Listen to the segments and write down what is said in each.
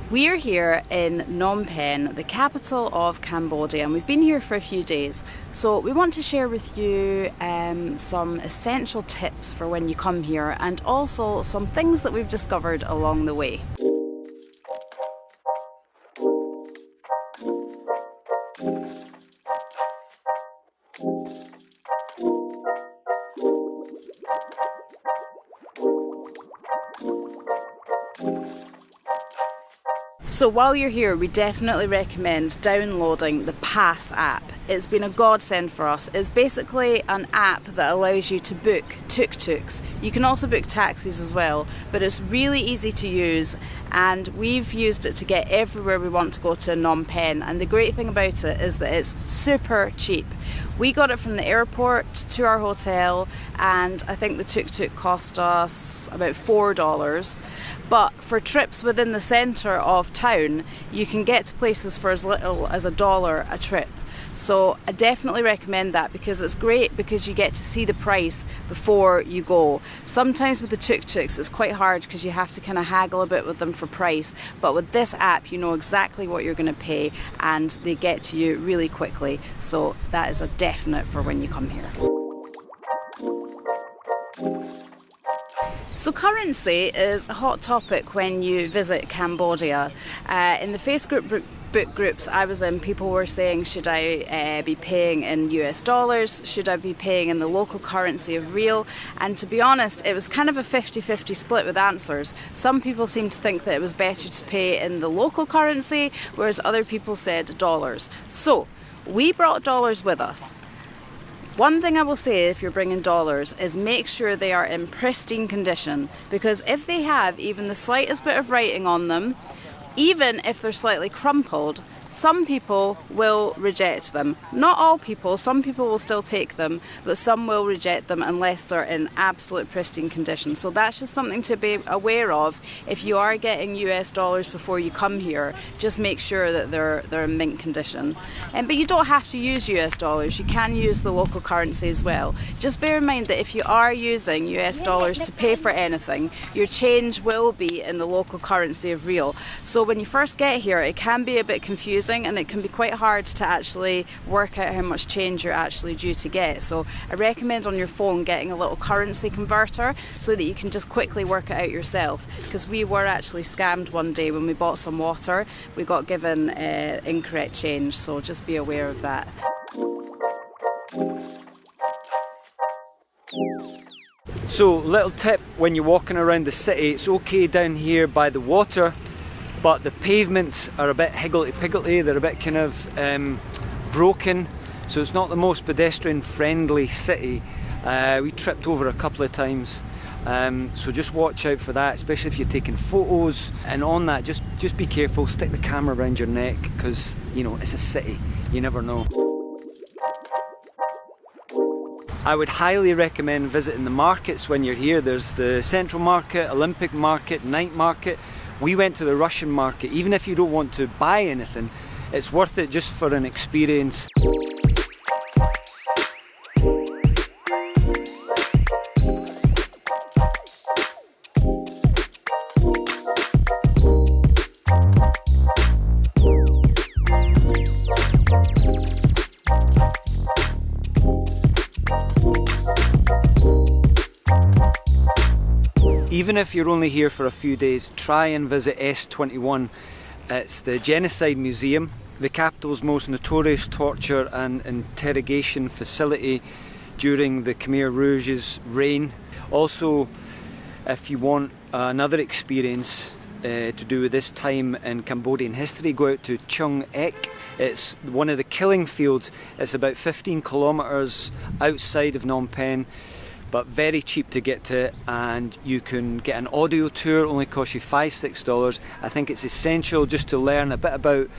We're here in Phnom Penh, the capital of Cambodia, and we've been here for a few days. So we want to share with you some essential tips for when you come here, and also some things that we've discovered along the way. So while you're here, we definitely recommend downloading the Pass app. It's been a godsend for us. It's basically an app that allows you to book tuk-tuks. You can also book taxis as well, but it's really easy to use, and we've used it to get everywhere we want to go to Phnom Penh. And the great thing about it is that it's super cheap. We got it from the airport to our hotel, and I think the tuk-tuk cost us about $4. But for trips within the centre of town, you can get to places for as little as $1 a trip. So I definitely recommend that, because it's great because you get to see the price before you go. Sometimes with the tuk-tuks it's quite hard because you have to kind of haggle a bit with them for price, but with this app you know exactly what you're going to pay and they get to you really quickly. So that is a definite for when you come here. So currency is a hot topic when you visit Cambodia. In the Facebook groups I was in, people were saying, should I be paying in US dollars? Should I be paying in the local currency of real? And to be honest, it was kind of a 50-50 split with answers. Some people seemed to think that it was better to pay in the local currency, whereas other people said dollars. So we brought dollars with us. One thing I will say if you're bringing dollars is make sure they are in pristine condition, because if they have even the slightest bit of writing on them, even if they're slightly crumpled, some people will reject them. Not all people, some people will still take them, but some will reject them unless they're in absolute pristine condition. So that's just something to be aware of. If you are getting US dollars before you come here, just make sure that they're in mint condition. But you don't have to use US dollars, you can use the local currency as well. Just bear in mind that if you are using US dollars to pay for anything, your change will be in the local currency of real. So when you first get here, it can be a bit confusing, and it can be quite hard to actually work out how much change you're actually due to get. So I recommend on your phone getting a little currency converter so that you can just quickly work it out yourself, because we were actually scammed one day when we bought some water. We got given incorrect change, so just be aware of that. So little tip when you're walking around the city, it's okay down here by the water, but the pavements are a bit higgledy-piggledy, they're a bit kind of broken, so it's not the most pedestrian friendly city. We tripped over a couple of times, so just watch out for that, especially if you're taking photos. And on that, just be careful, stick the camera around your neck, because you know it's a city, you never know. I would highly recommend visiting the markets when you're here. There's the Central Market, Olympic Market, Night Market. We went to the Russian market. Even if you don't want to buy anything, it's worth it just for an experience. Even if you're only here for a few days, try and visit S21. It's the Genocide Museum, the capital's most notorious torture and interrogation facility during the Khmer Rouge's reign. Also, if you want another experience to do with this time in Cambodian history, go out to Chung Ek. It's one of the killing fields. It's about 15 kilometres outside of Phnom Penh, but very cheap to get to, and you can get an audio tour, only costs you $5-6. I think it's essential just to learn a bit about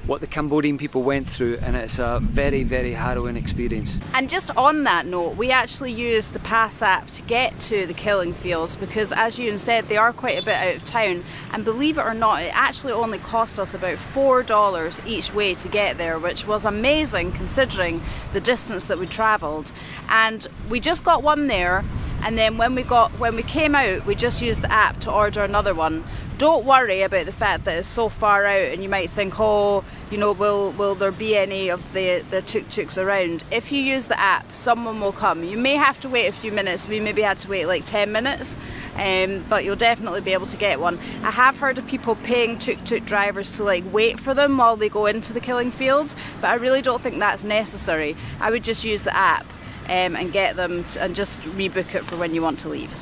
what the Cambodian people went through, and it's a very, very harrowing experience. And just on that note, we actually used the Pass app to get to the killing fields, because as Ewan said, they are quite a bit out of town, and believe it or not, it actually only cost us about $4 each way to get there, which was amazing considering the distance that we travelled. And we just got one there, and then when we came out, we just used the app to order another one. Don't worry about the fact that it's so far out and you might think, oh, you know, will there be any of the tuk-tuks around? If you use the app, someone will come. You may have to wait a few minutes. We maybe had to wait like 10 minutes, but you'll definitely be able to get one. I have heard of people paying tuk-tuk drivers to like wait for them while they go into the killing fields, but I really don't think that's necessary. I would just use the app and get them and just rebook it for when you want to leave.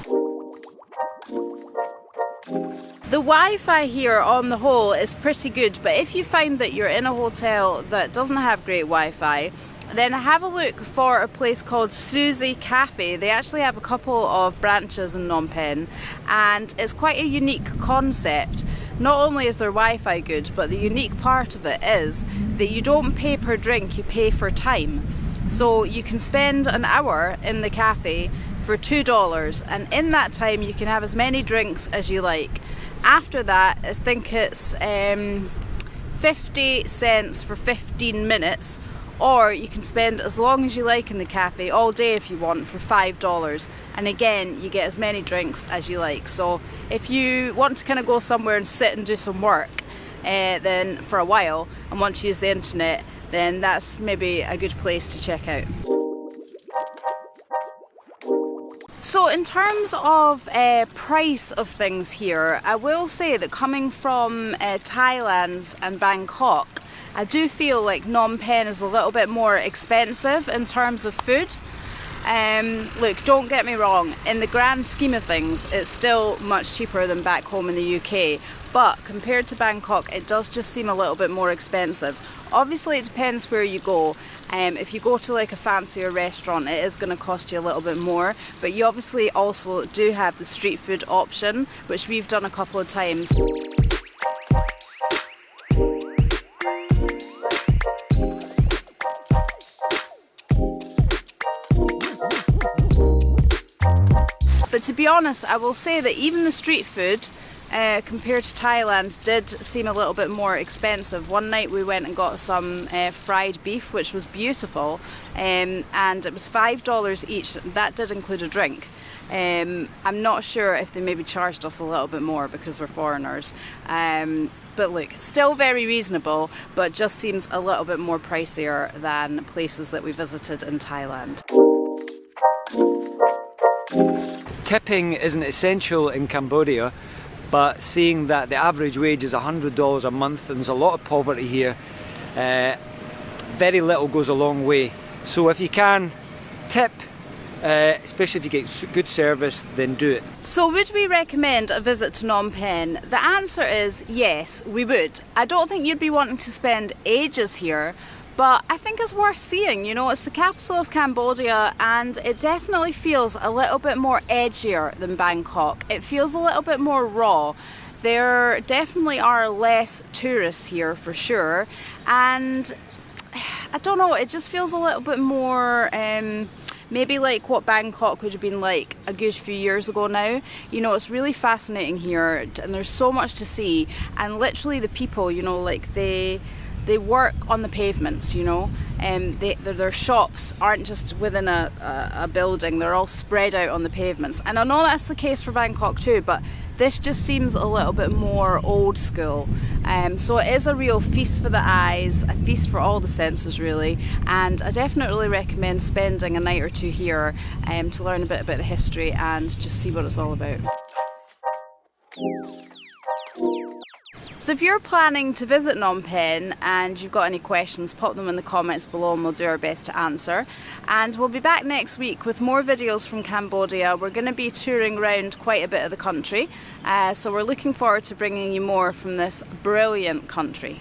The Wi-Fi here on the whole is pretty good, but if you find that you're in a hotel that doesn't have great Wi-Fi, then have a look for a place called Susie Cafe. They actually have a couple of branches in Phnom Penh, and it's quite a unique concept. Not only is their Wi-Fi good, but the unique part of it is that you don't pay per drink, you pay for time. So you can spend an hour in the cafe for $2, and in that time you can have as many drinks as you like. After that, I think it's 50 cents for 15 minutes, or you can spend as long as you like in the cafe, all day if you want, for $5. And again, you get as many drinks as you like. So if you want to kind of go somewhere and sit and do some work then for a while and want to use the internet, then that's maybe a good place to check out. So in terms of price of things here, I will say that coming from Thailand and Bangkok, I do feel like Phnom Penh is a little bit more expensive in terms of food. Look, don't get me wrong, in the grand scheme of things, it's still much cheaper than back home in the UK, but compared to Bangkok, it does just seem a little bit more expensive. Obviously, it depends where you go. If you go to like a fancier restaurant, it is going to cost you a little bit more, but you obviously also do have the street food option, which we've done a couple of times. But to be honest, I will say that even the street food compared to Thailand did seem a little bit more expensive. One night we went and got some fried beef, which was beautiful, and it was $5 each. That did include a drink. I'm not sure if they maybe charged us a little bit more because we're foreigners. But look, still very reasonable, but just seems a little bit more pricier than places that we visited in Thailand. Tipping isn't essential in Cambodia, but seeing that the average wage is $100 a month and there's a lot of poverty here, very little goes a long way. So if you can tip, especially if you get good service, then do it. So would we recommend a visit to Phnom Penh? The answer is yes, we would. I don't think you'd be wanting to spend ages here, but I think it's worth seeing. You know, it's the capital of Cambodia and it definitely feels a little bit more edgier than Bangkok. It feels a little bit more raw. There definitely are less tourists here for sure, and I don't know, it just feels a little bit more maybe like what Bangkok would have been like a good few years ago now. You know, it's really fascinating here and there's so much to see, and literally the people, you know, like they work on the pavements, you know, and their shops aren't just within a building, they're all spread out on the pavements. And I know that's the case for Bangkok too, but this just seems a little bit more old school. So it is a real feast for the eyes, a feast for all the senses really, and I definitely recommend spending a night or two here to learn a bit about the history and just see what it's all about. So if you're planning to visit Phnom Penh and you've got any questions, pop them in the comments below and we'll do our best to answer. And we'll be back next week with more videos from Cambodia. We're going to be touring around quite a bit of the country, so we're looking forward to bringing you more from this brilliant country.